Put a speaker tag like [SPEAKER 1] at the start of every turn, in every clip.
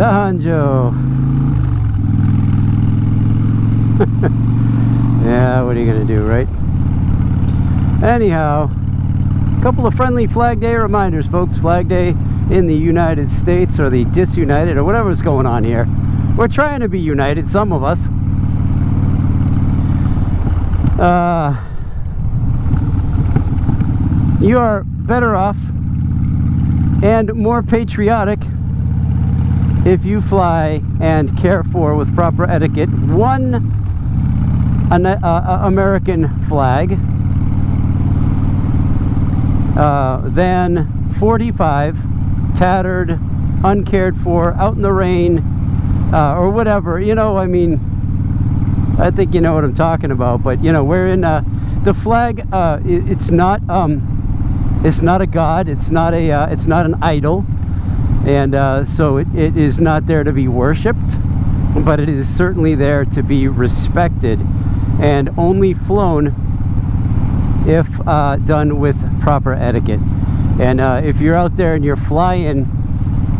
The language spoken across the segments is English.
[SPEAKER 1] The Hanjo. Yeah, what are you gonna do, right? Anyhow, a couple of friendly Flag Day reminders, folks. Flag Day in the United States, or the disunited, or whatever's going on here. We're trying to be united, some of us. You are better off and more patriotic if you fly and care for, with proper etiquette, one American flag than 45 tattered, uncared for, out in the rain, or whatever. You know, I mean, I think you know what I'm talking about. But you know, we're in the flag. It's not a god. It's not an idol, and so it is not there to be worshipped, but it is certainly there to be respected, and only flown if done with proper etiquette. And if you're out there and you're flying,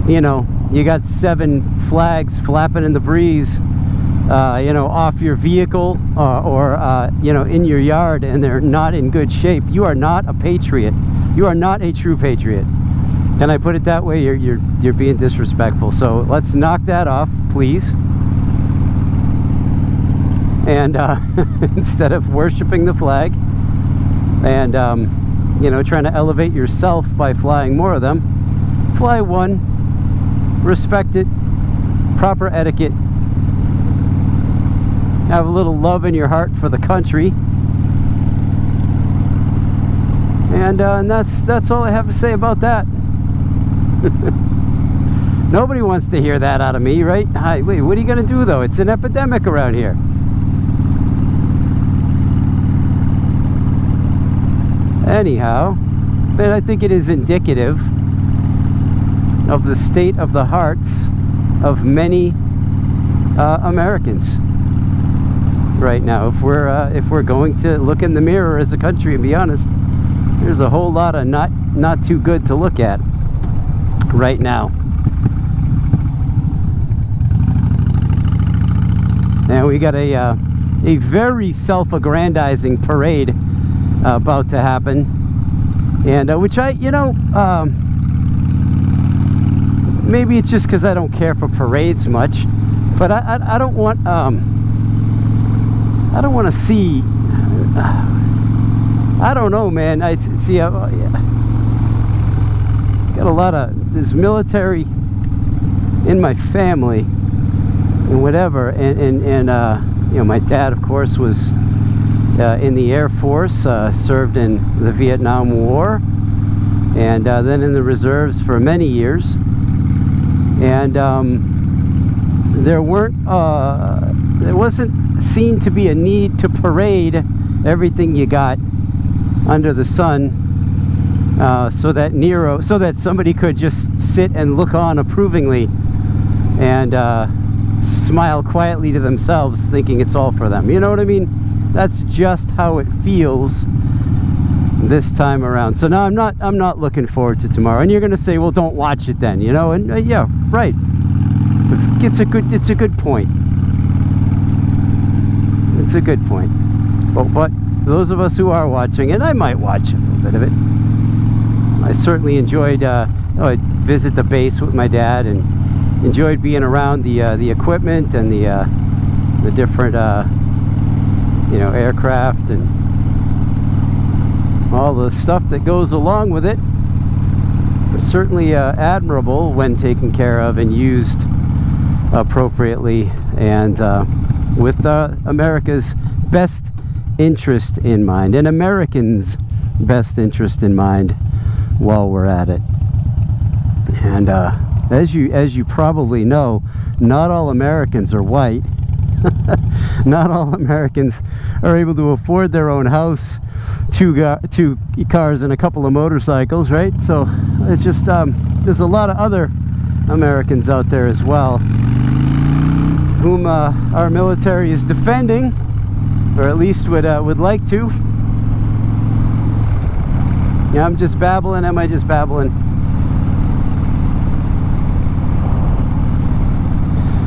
[SPEAKER 1] you know, you got 7 flags flapping in the breeze, you know, off your vehicle, or you know, in your yard, and they're not in good shape, you are not a patriot. You are not a true patriot. Can I put it that way? You're being disrespectful. So let's knock that off, please. And instead of worshiping the flag and you know, trying to elevate yourself by flying more of them, fly one, respect it, proper etiquette, have a little love in your heart for the country, and that's all I have to say about that. Nobody wants to hear that out of me, right? Hi, wait, what are you gonna do though? It's an epidemic around here. Anyhow, but I think it is indicative of the state of the hearts of many Americans right now. If we're going to look in the mirror as a country and be honest, there's a whole lot of not too good to look at right now. And we got a very self-aggrandizing parade about to happen, and which I, you know, maybe it's just because I don't care for parades much, but I don't want to see, I don't know, man. I see, yeah, got a lot of this military in my family and whatever, and you know, my dad, of course, was in the Air Force, served in the Vietnam War, and then in the reserves for many years. And there wasn't seen to be a need to parade everything you got under the sun, so that somebody could just sit and look on approvingly and smile quietly to themselves, thinking it's all for them. You know what I mean? That's just how it feels this time around. So now I'm not looking forward to tomorrow. And you're going to say, well, don't watch it then, you know? And yeah, right. It's a good point. It's a good point. But those of us who are watching, and I might watch a little bit of it. I certainly enjoyed. I'd visit the base with my dad and enjoyed being around the equipment and the different you know, aircraft and all the stuff that goes along with it. It's certainly admirable when taken care of and used appropriately, and with America's best interest in mind, and Americans' best interest in mind while we're at it. And as you probably know, not all Americans are white. Not all Americans are able to afford their own house, two cars and a couple of motorcycles, right? So it's just there's a lot of other Americans out there as well whom our military is defending, or at least would like to. Yeah, I'm just babbling. Am I just babbling?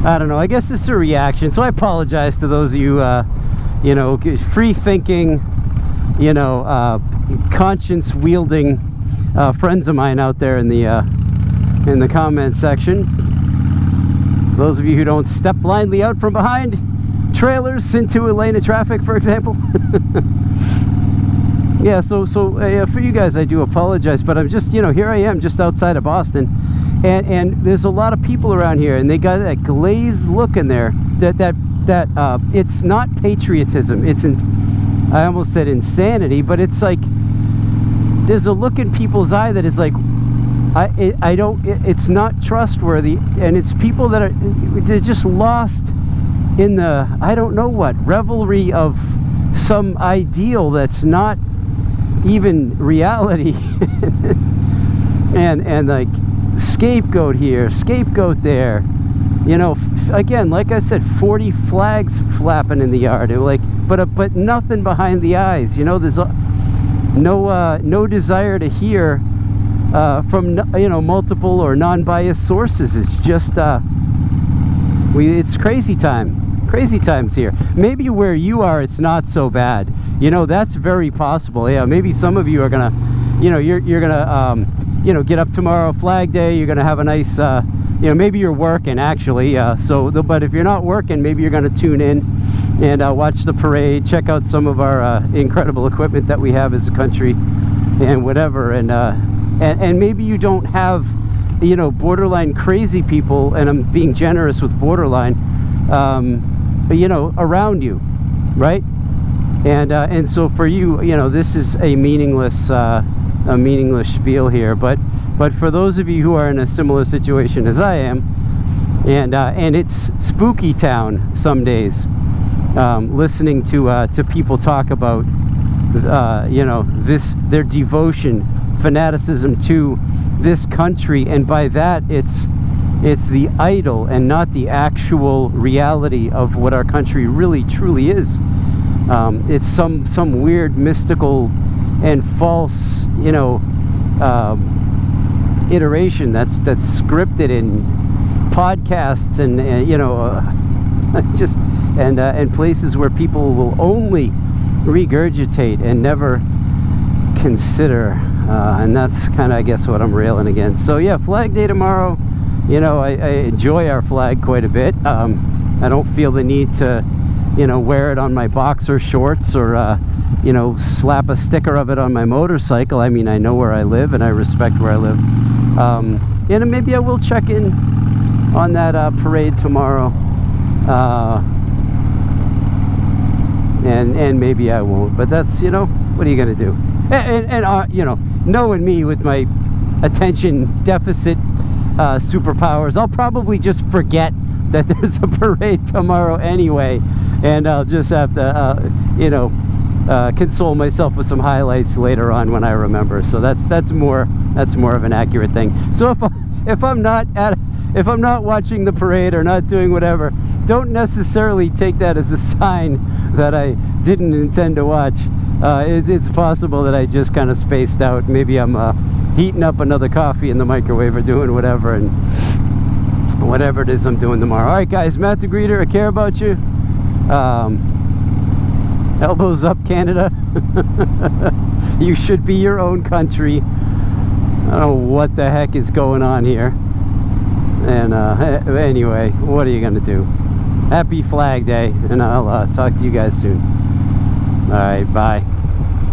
[SPEAKER 1] I don't know, I guess it's a reaction. So I apologize to those of you, you know, free-thinking, you know, conscience-wielding friends of mine out there in the comment section. Those of you who don't step blindly out from behind trailers into a lane of traffic, for example. Yeah, so for you guys, I do apologize, but I'm just, you know, here I am just outside of Boston, and there's a lot of people around here, and they got that glazed look in there that it's not patriotism. It's I almost said insanity, but it's like there's a look in people's eye that is like, I don't, it's not trustworthy, and it's people that they're just lost in the, I don't know what, revelry of some ideal that's not even reality. and like scapegoat here, scapegoat there, you know. Again, like I said, 40 flags flapping in the yard, like, but nothing behind the eyes, you know. There's no desire to hear from, you know, multiple or non-biased sources. It's just it's crazy times here. Maybe where you are it's not so bad, you know. That's very possible. Yeah, maybe some of you are gonna, you know, you're gonna you know, get up tomorrow, Flag Day, you're gonna have a nice you know, maybe you're working actually, but if you're not working, maybe you're gonna tune in and watch the parade, check out some of our incredible equipment that we have as a country and whatever, and maybe you don't have, you know, borderline crazy people, and I'm being generous with borderline, you know, around you, right? And so for you, you know, this is a meaningless spiel here, but for those of you who are in a similar situation as I am, and it's spooky town some days, listening to people talk about you know, their devotion, fanaticism to this country, and by that it's the idol and not the actual reality of what our country really truly is. It's some weird mystical and false, you know, iteration that's scripted in podcasts and you know, just and places where people will only regurgitate and never consider, and that's kind of, I guess, what I'm railing against. So yeah, Flag Day tomorrow. You know, I enjoy our flag quite a bit. I don't feel the need to, you know, wear it on my boxer shorts or you know, slap a sticker of it on my motorcycle. I mean, I know where I live and I respect where I live. And maybe I will check in on that parade tomorrow, and maybe I won't, but that's, you know, what are you gonna do? And you know, knowing me with my attention deficit superpowers, I'll probably just forget that there's a parade tomorrow anyway, and I'll just have to you know, console myself with some highlights later on when I remember. So that's more of an accurate thing. So if I'm not watching the parade or not doing whatever, don't necessarily take that as a sign that I didn't intend to watch. It's possible that I just kind of spaced out. Maybe I'm heating up another coffee in the microwave or doing whatever, and whatever it is I'm doing tomorrow. All right, guys, Matt the Greeter, I care about you. Elbows up, Canada. You should be your own country. I don't know what the heck is going on here. And anyway, what are you gonna do? Happy Flag Day, and I'll talk to you guys soon. All right, bye.